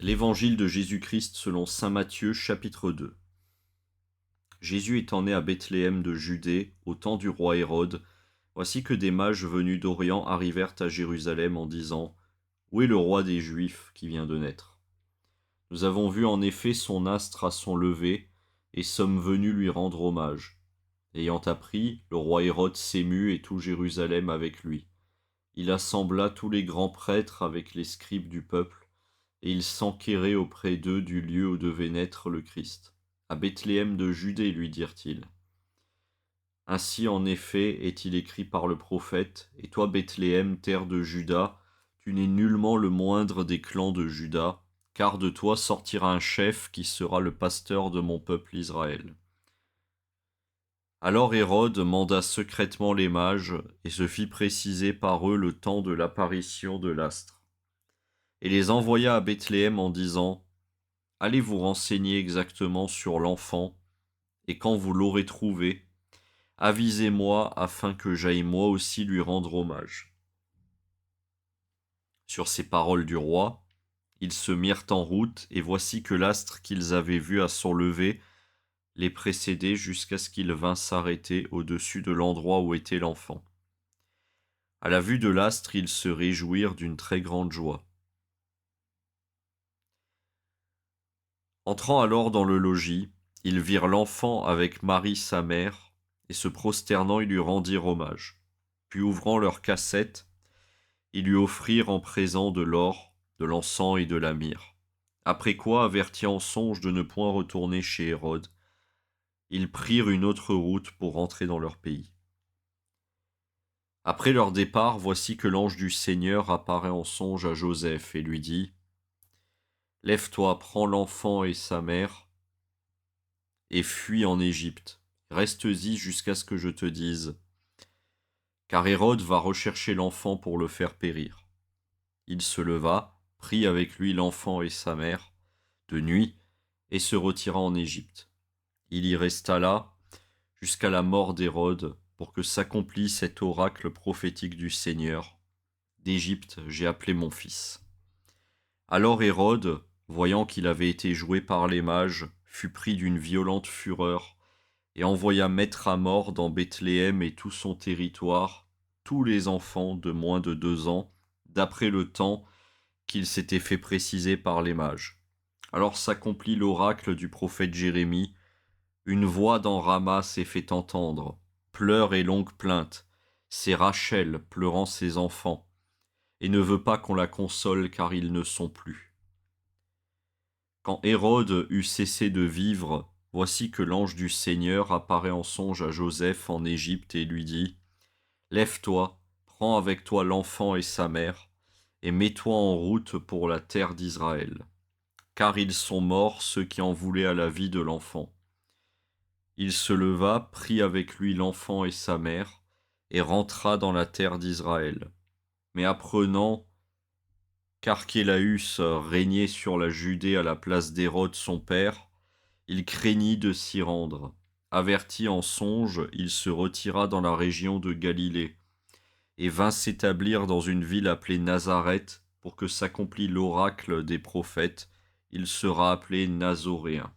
L'Évangile de Jésus-Christ selon saint Matthieu, chapitre 2. Jésus étant né à Bethléem de Judée, au temps du roi Hérode, voici que des mages venus d'Orient arrivèrent à Jérusalem en disant : Où est le roi des Juifs qui vient de naître ? Nous avons vu en effet son astre à son lever, et sommes venus lui rendre hommage. Ayant appris, le roi Hérode s'émut et tout Jérusalem avec lui. Il assembla tous les grands prêtres avec les scribes du peuple, et il s'enquérait auprès d'eux du lieu où devait naître le Christ. À Bethléem de Judée, lui dirent-ils. Ainsi en effet est-il écrit par le prophète, et toi Bethléem, terre de Juda, tu n'es nullement le moindre des clans de Juda, car de toi sortira un chef qui sera le pasteur de mon peuple Israël. Alors Hérode manda secrètement les mages, et se fit préciser par eux le temps de l'apparition de l'astre, et les envoya à Bethléem en disant : Allez vous renseigner exactement sur l'enfant, et quand vous l'aurez trouvé, avisez-moi afin que j'aille moi aussi lui rendre hommage. Sur ces paroles du roi, ils se mirent en route, et voici que l'astre qu'ils avaient vu à son lever les précédait jusqu'à ce qu'il vînt s'arrêter au-dessus de l'endroit où était l'enfant. À la vue de l'astre, ils se réjouirent d'une très grande joie. Entrant alors dans le logis, ils virent l'enfant avec Marie sa mère, et se prosternant, ils lui rendirent hommage. Puis ouvrant leur cassette, ils lui offrirent en présent de l'or, de l'encens et de la myrrhe. Après quoi, avertis en songe de ne point retourner chez Hérode, ils prirent une autre route pour rentrer dans leur pays. Après leur départ, voici que l'ange du Seigneur apparaît en songe à Joseph et lui dit : Lève-toi, prends l'enfant et sa mère, et fuis en Égypte. Reste-y jusqu'à ce que je te dise, car Hérode va rechercher l'enfant pour le faire périr. Il se leva, prit avec lui l'enfant et sa mère, de nuit, et se retira en Égypte. Il y resta là, jusqu'à la mort d'Hérode, pour que s'accomplisse cet oracle prophétique du Seigneur. D'Égypte, j'ai appelé mon fils. Alors Hérode, voyant qu'il avait été joué par les mages, fut pris d'une violente fureur, et envoya mettre à mort dans Bethléem et tout son territoire tous les enfants de moins de 2 ans, d'après le temps qu'il s'était fait préciser par les mages. Alors s'accomplit l'oracle du prophète Jérémie. Une voix dans Rama s'est fait entendre, pleurs et longues plaintes. C'est Rachel pleurant ses enfants, et ne veut pas qu'on la console car ils ne sont plus. Quand Hérode eut cessé de vivre, voici que l'ange du Seigneur apparaît en songe à Joseph en Égypte et lui dit : Lève-toi, prends avec toi l'enfant et sa mère, et mets-toi en route pour la terre d'Israël. Car ils sont morts ceux qui en voulaient à la vie de l'enfant. Il se leva, prit avec lui l'enfant et sa mère, et rentra dans la terre d'Israël. Mais apprenant qu'Archélaüs régnait sur la Judée à la place d'Hérode son père, il craignit de s'y rendre. Averti en songe, il se retira dans la région de Galilée, et vint s'établir dans une ville appelée Nazareth, pour que s'accomplît l'oracle des prophètes, il sera appelé Nazoréen.